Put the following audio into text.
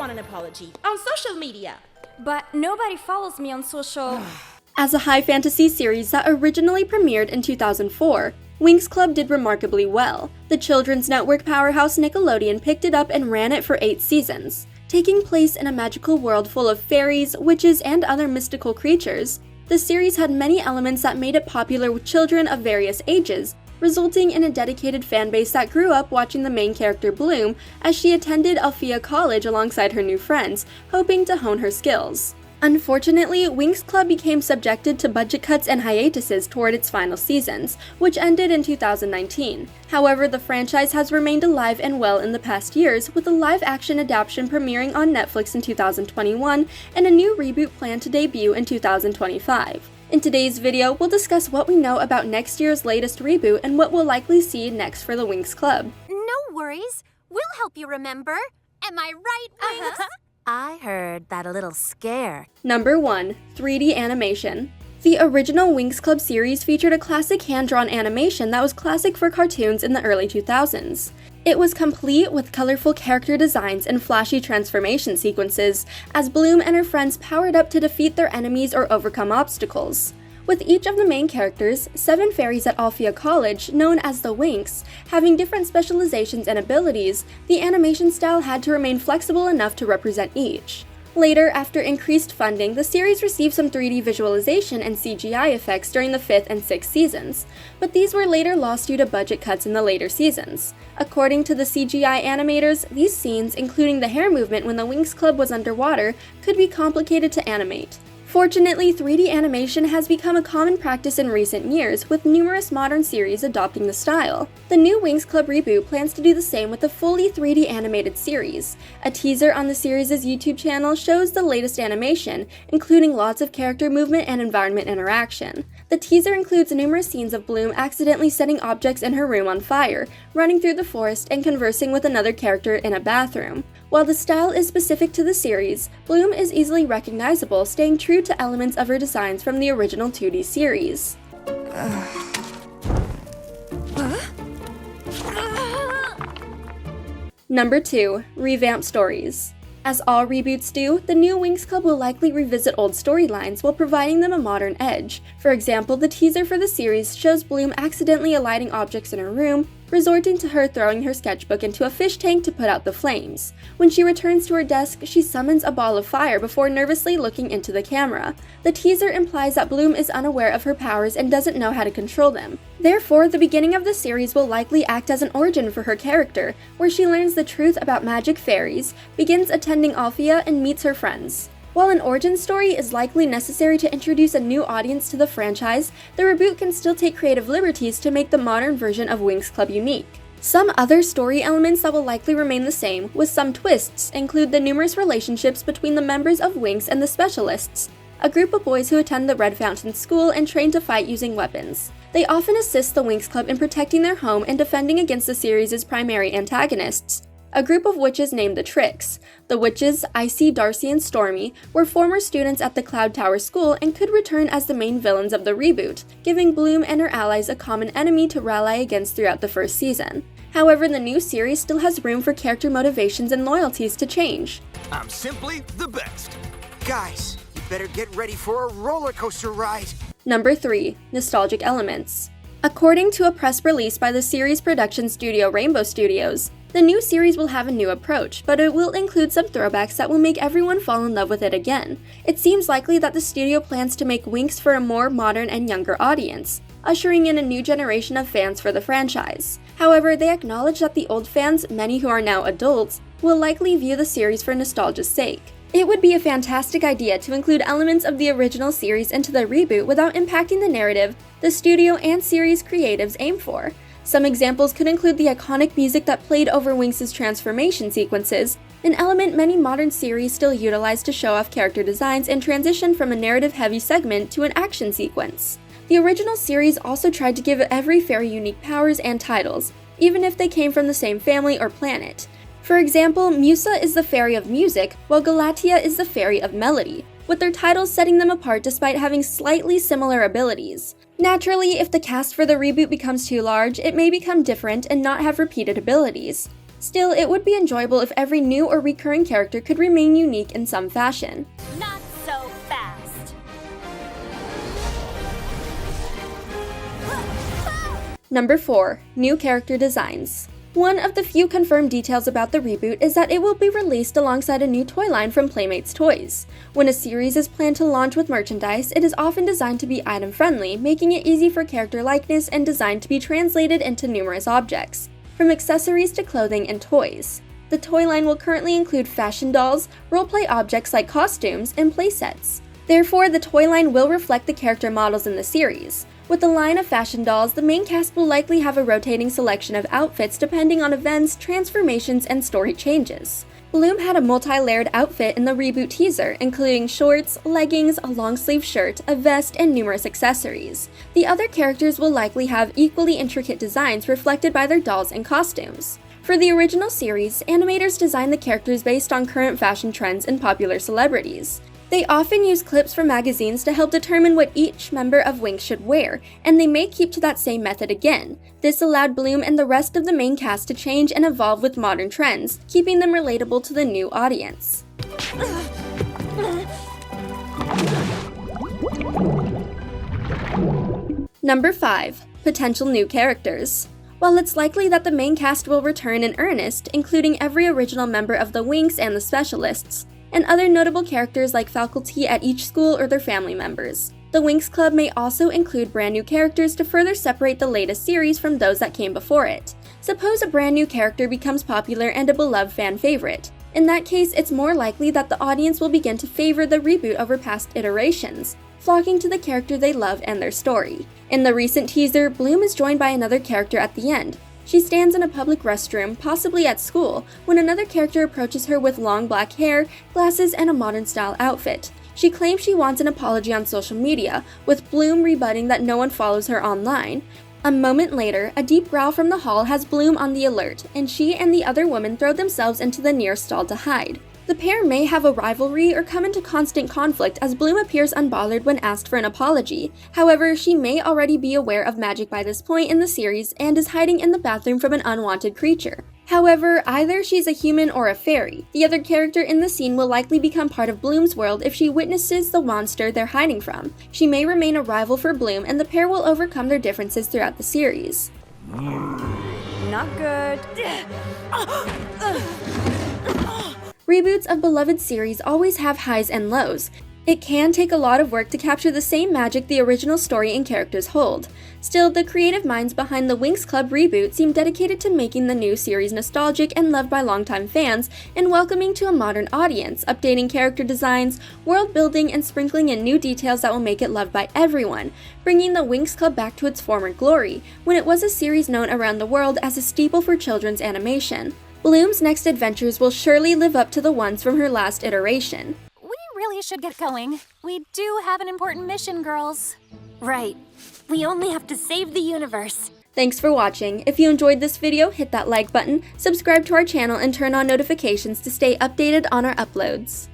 want an apology on social media. But nobody follows me on social. As a high fantasy series that originally premiered in 2004, Winx Club did remarkably well. The children's network powerhouse Nickelodeon picked it up and ran it for 8 seasons. Taking place in a magical world full of fairies, witches, and other mystical creatures, the series had many elements that made it popular with children of various ages, resulting in a dedicated fanbase that grew up watching the main character bloom as she attended Alfea College alongside her new friends, hoping to hone her skills. Unfortunately, Winx Club became subjected to budget cuts and hiatuses toward its final seasons, which ended in 2019. However, the franchise has remained alive and well in the past years, with a live-action adaptation premiering on Netflix in 2021 and a new reboot planned to debut in 2025. In today's video, we'll discuss what we know about next year's latest reboot and what we'll likely see next for the Winx Club. No worries. We'll help you remember. Am I right, Winx? I heard that a little scare. Number 1. 3D animation. The original Winx Club series featured a classic hand-drawn animation that was classic for cartoons in the early 2000s. It was complete with colorful character designs and flashy transformation sequences, as Bloom and her friends powered up to defeat their enemies or overcome obstacles. With each of the main characters, 7 fairies at Alfea College, known as the Winx, having different specializations and abilities, the animation style had to remain flexible enough to represent each. Later, after increased funding, the series received some 3D visualization and CGI effects during the 5th and 6th seasons, but these were later lost due to budget cuts in the later seasons. According to the CGI animators, these scenes, including the hair movement when the Winx Club was underwater, could be complicated to animate. Fortunately, 3D animation has become a common practice in recent years, with numerous modern series adopting the style. The new Winx Club reboot plans to do the same with a fully 3D animated series. A teaser on the series' YouTube channel shows the latest animation, including lots of character movement and environment interaction. The teaser includes numerous scenes of Bloom accidentally setting objects in her room on fire, running through the forest, and conversing with another character in a bathroom. While the style is specific to the series, Bloom is easily recognizable, staying true to elements of her designs from the original 2D series. Number 2. Revamped stories. As all reboots do, the new Winx Club will likely revisit old storylines while providing them a modern edge. For example, the teaser for the series shows Bloom accidentally alighting objects in her room, resorting to her throwing her sketchbook into a fish tank to put out the flames. When she returns to her desk, she summons a ball of fire before nervously looking into the camera. The teaser implies that Bloom is unaware of her powers and doesn't know how to control them. Therefore, the beginning of the series will likely act as an origin for her character, where she learns the truth about magic fairies, begins attending Alfea, and meets her friends. While an origin story is likely necessary to introduce a new audience to the franchise, the reboot can still take creative liberties to make the modern version of Winx Club unique. Some other story elements that will likely remain the same, with some twists, include the numerous relationships between the members of Winx and the Specialists, a group of boys who attend the Red Fountain School and train to fight using weapons. They often assist the Winx Club in protecting their home and defending against the series' primary antagonists, a group of witches named the Tricks. The witches, Icy, Darcy, and Stormy, were former students at the Cloud Tower School and could return as the main villains of the reboot, giving Bloom and her allies a common enemy to rally against throughout the first season. However, the new series still has room for character motivations and loyalties to change. I'm simply the best. Guys, you better get ready for a roller coaster ride. Number 3. Nostalgic elements. According to a press release by the series production studio Rainbow Studios, the new series will have a new approach, but it will include some throwbacks that will make everyone fall in love with it again. It seems likely that the studio plans to make Winx for a more modern and younger audience, ushering in a new generation of fans for the franchise. However, they acknowledge that the old fans, many who are now adults, will likely view the series for nostalgia's sake. It would be a fantastic idea to include elements of the original series into the reboot without impacting the narrative the studio and series creatives aim for. Some examples could include the iconic music that played over Winx's transformation sequences, an element many modern series still utilize to show off character designs and transition from a narrative-heavy segment to an action sequence. The original series also tried to give every fairy unique powers and titles, even if they came from the same family or planet. For example, Musa is the fairy of music, while Galatea is the fairy of melody, with their titles setting them apart despite having slightly similar abilities. Naturally, if the cast for the reboot becomes too large, it may become different and not have repeated abilities. Still, it would be enjoyable if every new or recurring character could remain unique in some fashion. Not so fast. Number 4. New character designs. One of the few confirmed details about the reboot is that it will be released alongside a new toy line from Playmates Toys. When a series is planned to launch with merchandise, it is often designed to be item-friendly, making it easy for character likeness and design to be translated into numerous objects, from accessories to clothing and toys. The toy line will currently include fashion dolls, roleplay objects like costumes, and playsets. Therefore, the toy line will reflect the character models in the series. With the line of fashion dolls, the main cast will likely have a rotating selection of outfits depending on events, transformations, and story changes. Bloom had a multi-layered outfit in the reboot teaser, including shorts, leggings, a long-sleeve shirt, a vest, and numerous accessories. The other characters will likely have equally intricate designs reflected by their dolls and costumes. For the original series, animators designed the characters based on current fashion trends and popular celebrities. They often use clips from magazines to help determine what each member of Winx should wear, and they may keep to that same method again. This allowed Bloom and the rest of the main cast to change and evolve with modern trends, keeping them relatable to the new audience. Number 5. Potential new characters. While it's likely that the main cast will return in earnest, including every original member of the Winx and the Specialists, and other notable characters like faculty at each school or their family members. The Winx Club may also include brand new characters to further separate the latest series from those that came before it. Suppose a brand new character becomes popular and a beloved fan favorite. In that case, it's more likely that the audience will begin to favor the reboot over past iterations, flocking to the character they love and their story. In the recent teaser, Bloom is joined by another character at the end. She stands in a public restroom, possibly at school, when another character approaches her with long black hair, glasses, and a modern-style outfit. She claims she wants an apology on social media, with Bloom rebutting that no one follows her online. A moment later, a deep growl from the hall has Bloom on the alert, and she and the other woman throw themselves into the nearest stall to hide. The pair may have a rivalry or come into constant conflict as Bloom appears unbothered when asked for an apology. However, she may already be aware of magic by this point in the series and is hiding in the bathroom from an unwanted creature. However, either she's a human or a fairy. The other character in the scene will likely become part of Bloom's world if she witnesses the monster they're hiding from. She may remain a rival for Bloom, and the pair will overcome their differences throughout the series. Not good. Reboots of beloved series always have highs and lows. It can take a lot of work to capture the same magic the original story and characters hold. Still, the creative minds behind the Winx Club reboot seem dedicated to making the new series nostalgic and loved by longtime fans, and welcoming to a modern audience, updating character designs, world building, and sprinkling in new details that will make it loved by everyone, bringing the Winx Club back to its former glory, when it was a series known around the world as a staple for children's animation. Bloom's next adventures will surely live up to the ones from her last iteration. We really should get going. We do have an important mission, girls. Right. We only have to save the universe. Thanks for watching. If you enjoyed this video, hit that like button, subscribe to our channel, and turn on notifications to stay updated on our uploads.